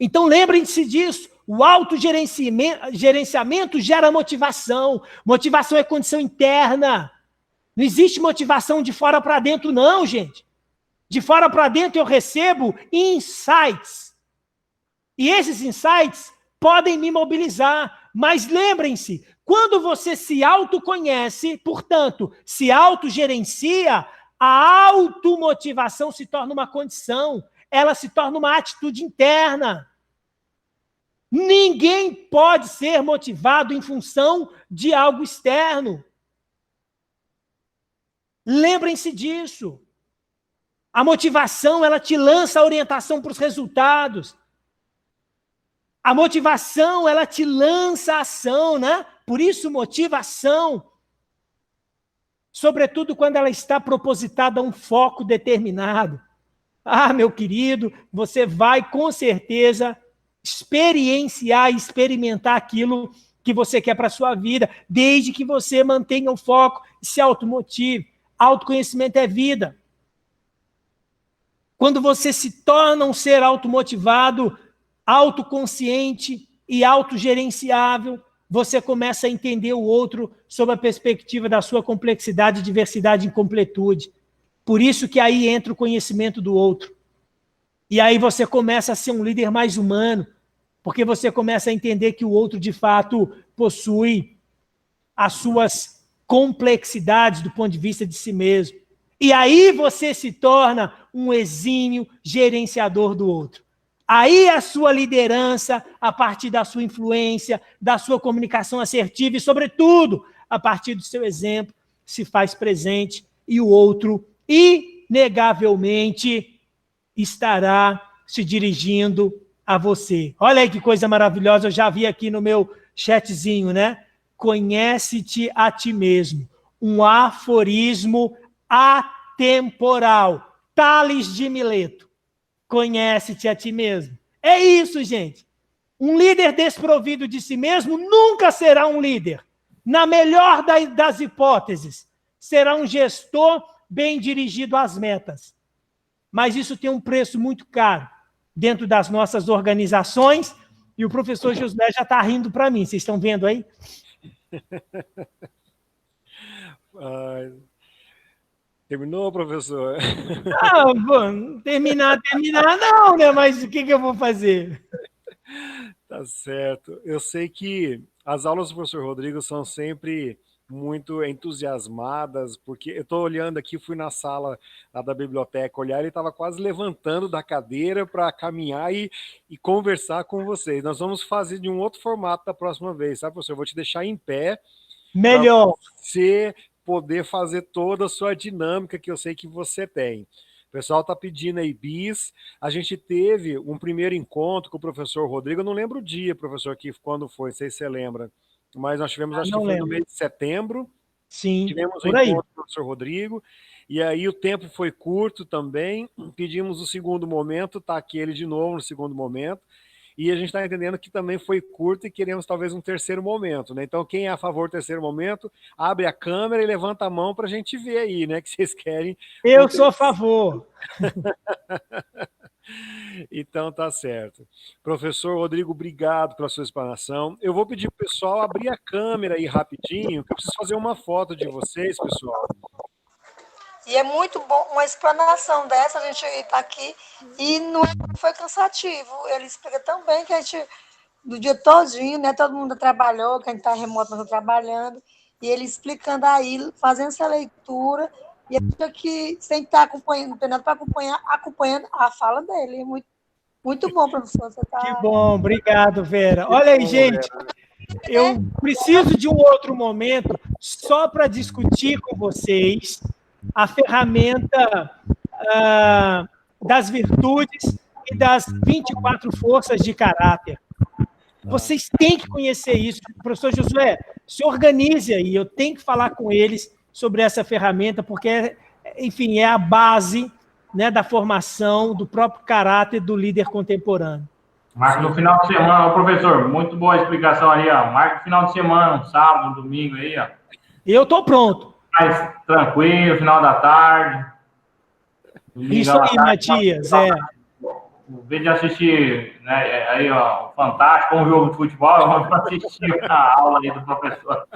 Então lembrem-se disso. O autogerenciamento gera motivação. Motivação é condição interna. Não existe motivação de fora para dentro, não, gente. De fora para dentro eu recebo insights. E esses insights podem me mobilizar. Mas lembrem-se, quando você se autoconhece, portanto, se autogerencia, a automotivação se torna uma condição. Ela se torna uma atitude interna. Ninguém pode ser motivado em função de algo externo. Lembrem-se disso. A motivação, ela te lança a orientação para os resultados. A motivação, ela te lança a ação, né? Por isso, motivação. Sobretudo quando ela está propositada a um foco determinado. Meu querido, você vai com certeza experienciar e experimentar aquilo que você quer para a sua vida, desde que você mantenha o foco e se automotive. Autoconhecimento é vida. Quando você se torna um ser automotivado, autoconsciente e autogerenciável, você começa a entender o outro sob a perspectiva da sua complexidade, diversidade e incompletude. Por isso que aí entra o conhecimento do outro. E aí você começa a ser um líder mais humano, porque você começa a entender que o outro, de fato, possui as suas complexidades do ponto de vista de si mesmo. E aí você se torna um exímio gerenciador do outro. Aí a sua liderança, a partir da sua influência, da sua comunicação assertiva e, sobretudo, a partir do seu exemplo, se faz presente e o outro, inegavelmente, estará se dirigindo a você. Olha aí que coisa maravilhosa, eu já vi aqui no meu chatzinho, né? Conhece-te a ti mesmo. Um aforismo atemporal. Tales de Mileto. Conhece-te a ti mesmo. É isso, gente. Um líder desprovido de si mesmo nunca será um líder. Na melhor das hipóteses, será um gestor bem dirigido às metas. Mas isso tem um preço muito caro dentro das nossas organizações, e o professor Josué já está rindo para mim. Vocês estão vendo aí? Terminou, professor? Não, terminar não, né? Mas o que eu vou fazer? Tá certo. Eu sei que as aulas do professor Rodrigo são sempre muito entusiasmadas, porque eu estou olhando aqui, fui na sala lá da biblioteca olhar, ele estava quase levantando da cadeira para caminhar e conversar com vocês. Nós vamos fazer de um outro formato da próxima vez, sabe, professor? Eu vou te deixar em pé para Melhor. você poder fazer toda a sua dinâmica que eu sei que você tem. O pessoal está pedindo aí bis. A gente teve um primeiro encontro com o professor Rodrigo, eu não lembro o dia, professor, que quando foi, não sei se você lembra, mas nós tivemos, acho que foi no mês de setembro, Sim, tivemos um por aí. encontro com o professor Rodrigo, e aí o tempo foi curto também, pedimos o segundo momento, está aqui ele de novo no segundo momento, e a gente está entendendo que também foi curto e queremos talvez um terceiro momento, né? Então, quem é a favor do terceiro momento, abre a câmera e levanta a mão para a gente ver aí, né? Que vocês querem. Eu sou a favor. Então, tá certo. Professor Rodrigo, obrigado pela sua explanação. Eu vou pedir para o pessoal abrir a câmera aí rapidinho, que eu preciso fazer uma foto de vocês, pessoal. E é muito bom, uma explanação dessa, a gente está aqui, e não foi cansativo. Ele explica tão bem que a gente, do dia todinho, né, todo mundo trabalhou, quem está remoto não está trabalhando, e ele explicando aí, fazendo essa leitura, e a gente aqui, sem estar acompanhando, não tem nada para acompanhar, acompanhando a fala dele. Muito, muito bom, professor. Você tá... Que bom, obrigado, Vera. Olha aí, gente, eu preciso de um outro momento só para discutir com vocês a ferramenta das virtudes e das 24 forças de caráter. Vocês têm que conhecer isso. Professor Josué, se organize aí, eu tenho que falar com eles sobre essa ferramenta, porque, enfim, é a base, né, da formação do próprio caráter do líder contemporâneo. Marca no final de semana, professor, muito boa a explicação aí, ó. Marca no final de semana, um sábado, um domingo aí, ó. Eu estou pronto. Mais tranquilo, final da tarde. Isso aí, Matias, Em vez de assistir, né, aí, ó, fantástico, um jogo de futebol, vamos assistir a aula aí do professor.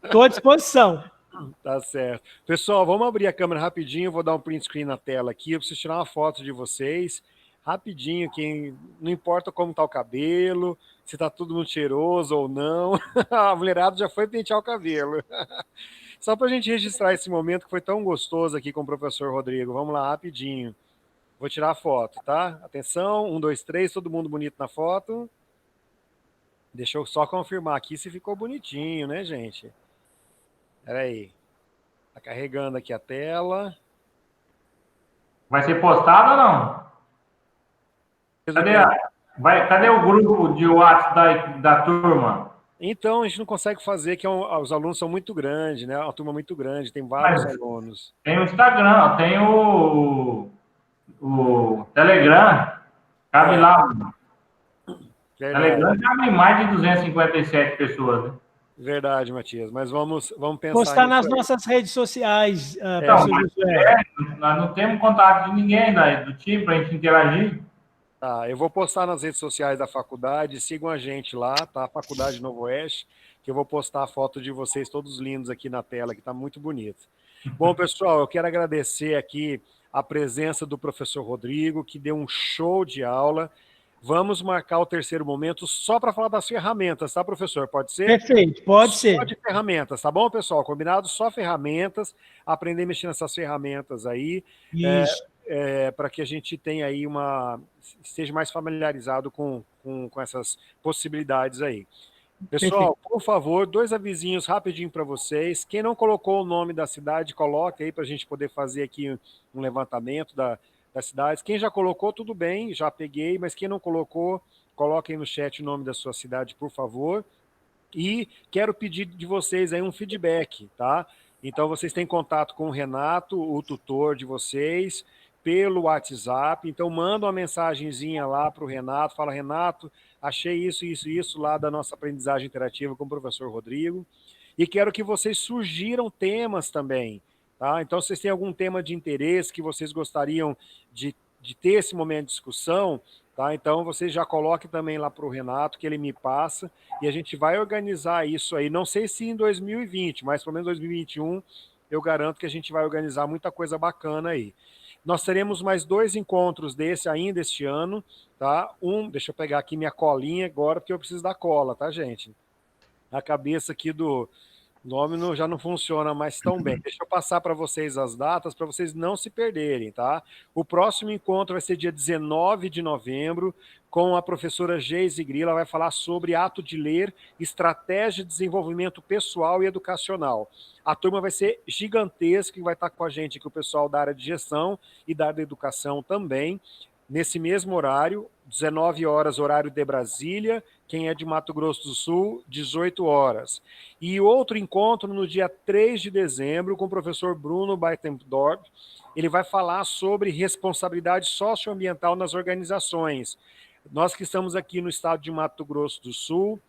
Estou à disposição. Tá certo. Pessoal, vamos abrir a câmera rapidinho, eu vou dar um print screen na tela aqui, eu preciso tirar uma foto de vocês, rapidinho, não importa como tá o cabelo, se tá tudo muito cheiroso ou não, a mulherada já foi pentear o cabelo. Só para a gente registrar esse momento que foi tão gostoso aqui com o professor Rodrigo. Vamos lá, rapidinho. Vou tirar a foto, tá? Atenção, 1, 2, 3, todo mundo bonito na foto. Deixa eu só confirmar aqui se ficou bonitinho, né, gente? Espera aí. Tá carregando aqui a tela. Vai ser postado ou não? Cadê o grupo de WhatsApp da turma? Então, a gente não consegue fazer, que os alunos são muito grandes, né? Uma turma muito grande, tem vários alunos. Tem o Instagram, tem o Telegram, cabe lá. Verdade. Telegram cabe mais de 257 pessoas, né? Verdade, Matias, mas vamos pensar postar nas nossas redes sociais, professor Josué. Nós não temos contato de ninguém ainda do time para a gente interagir. Tá, eu vou postar nas redes sociais da faculdade, sigam a gente lá, tá? Faculdade Novo Oeste, que eu vou postar a foto de vocês todos lindos aqui na tela, que tá muito bonito. Bom, pessoal, eu quero agradecer aqui a presença do professor Rodrigo, que deu um show de aula. Vamos marcar o terceiro momento só para falar das ferramentas, tá, professor? Pode ser? Perfeito, pode ser. Só de ferramentas, tá bom, pessoal? Combinado? Só ferramentas, aprender a mexer nessas ferramentas aí. Isso. Para que a gente tenha aí esteja mais familiarizado com essas possibilidades aí. Pessoal, perfeito. Por favor, 2 avisinhos rapidinho para vocês. Quem não colocou o nome da cidade, coloque aí para a gente poder fazer aqui um levantamento das cidades. Quem já colocou, tudo bem, já peguei, mas quem não colocou, coloque aí no chat o nome da sua cidade, por favor. E quero pedir de vocês aí um feedback, tá? Então, vocês têm contato com o Renato, o tutor de vocês, pelo WhatsApp. Então, manda uma mensagenzinha lá para o Renato, fala, Renato, achei isso lá da nossa aprendizagem interativa com o professor Rodrigo. E quero que vocês sugiram temas também, tá? Então, se vocês têm algum tema de interesse que vocês gostariam de ter esse momento de discussão, tá? Então, vocês já coloquem também lá para o Renato, que ele me passa, e a gente vai organizar isso aí. Não sei se em 2020, mas pelo menos 2021, eu garanto que a gente vai organizar muita coisa bacana aí. Nós teremos mais 2 encontros desse ainda este ano, tá? Deixa eu pegar aqui minha colinha agora, porque eu preciso da cola, tá, gente? A cabeça aqui do nome já não funciona mais tão bem. Deixa eu passar para vocês as datas, para vocês não se perderem, tá? O próximo encontro vai ser dia 19 de novembro, com a professora Geise Grila, ela vai falar sobre ato de ler, estratégia de desenvolvimento pessoal e educacional. A turma vai ser gigantesca e vai estar com a gente aqui o pessoal da área de gestão e da área de educação também, nesse mesmo horário, 19 horas, horário de Brasília, quem é de Mato Grosso do Sul, 18 horas. E outro encontro no dia 3 de dezembro com o professor Bruno Beitendorf. Ele vai falar sobre responsabilidade socioambiental nas organizações. Nós que estamos aqui no estado de Mato Grosso do Sul,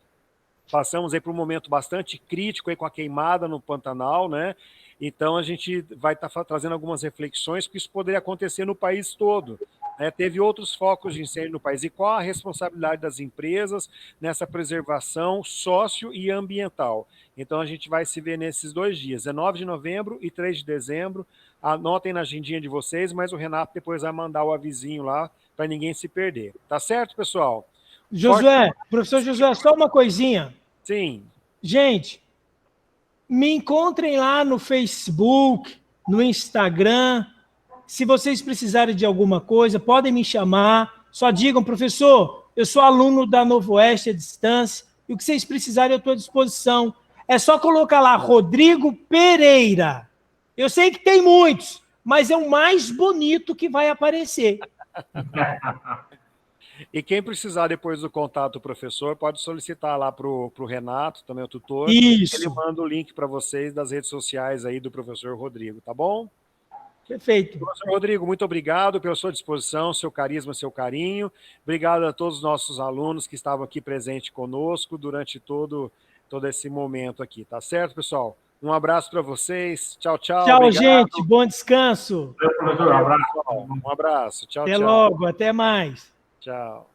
passamos aí por um momento bastante crítico aí com a queimada no Pantanal, né? Então a gente vai estar trazendo algumas reflexões, porque isso poderia acontecer no país todo. Teve outros focos de incêndio no país. E qual a responsabilidade das empresas nessa preservação sócio e ambiental? Então a gente vai se ver nesses 2 dias, 19 de novembro e 3 de dezembro. Anotem na agendinha de vocês, mas o Renato depois vai mandar o avisinho lá para ninguém se perder. Tá certo, pessoal? Josué, professor Josué, só uma coisinha. Sim. Gente, me encontrem lá no Facebook, no Instagram. Se vocês precisarem de alguma coisa, podem me chamar. Só digam, professor, eu sou aluno da Novo Oeste à distância, e o que vocês precisarem eu estou à disposição. É só colocar lá, Rodrigo Pereira. Eu sei que tem muitos, mas é o mais bonito que vai aparecer. E quem precisar depois do contato do professor, pode solicitar lá para o Renato, também o tutor. Isso. Ele manda o link para vocês das redes sociais aí do professor Rodrigo, tá bom? Perfeito. Professor Rodrigo, muito obrigado pela sua disposição, seu carisma, seu carinho. Obrigado a todos os nossos alunos que estavam aqui presentes conosco durante todo esse momento aqui, tá certo, pessoal? Um abraço para vocês. Tchau, tchau. Tchau, obrigado. gente. Bom descanso. Professor, um abraço. Um abraço. Tchau, Até tchau. logo. Até mais. Tchau.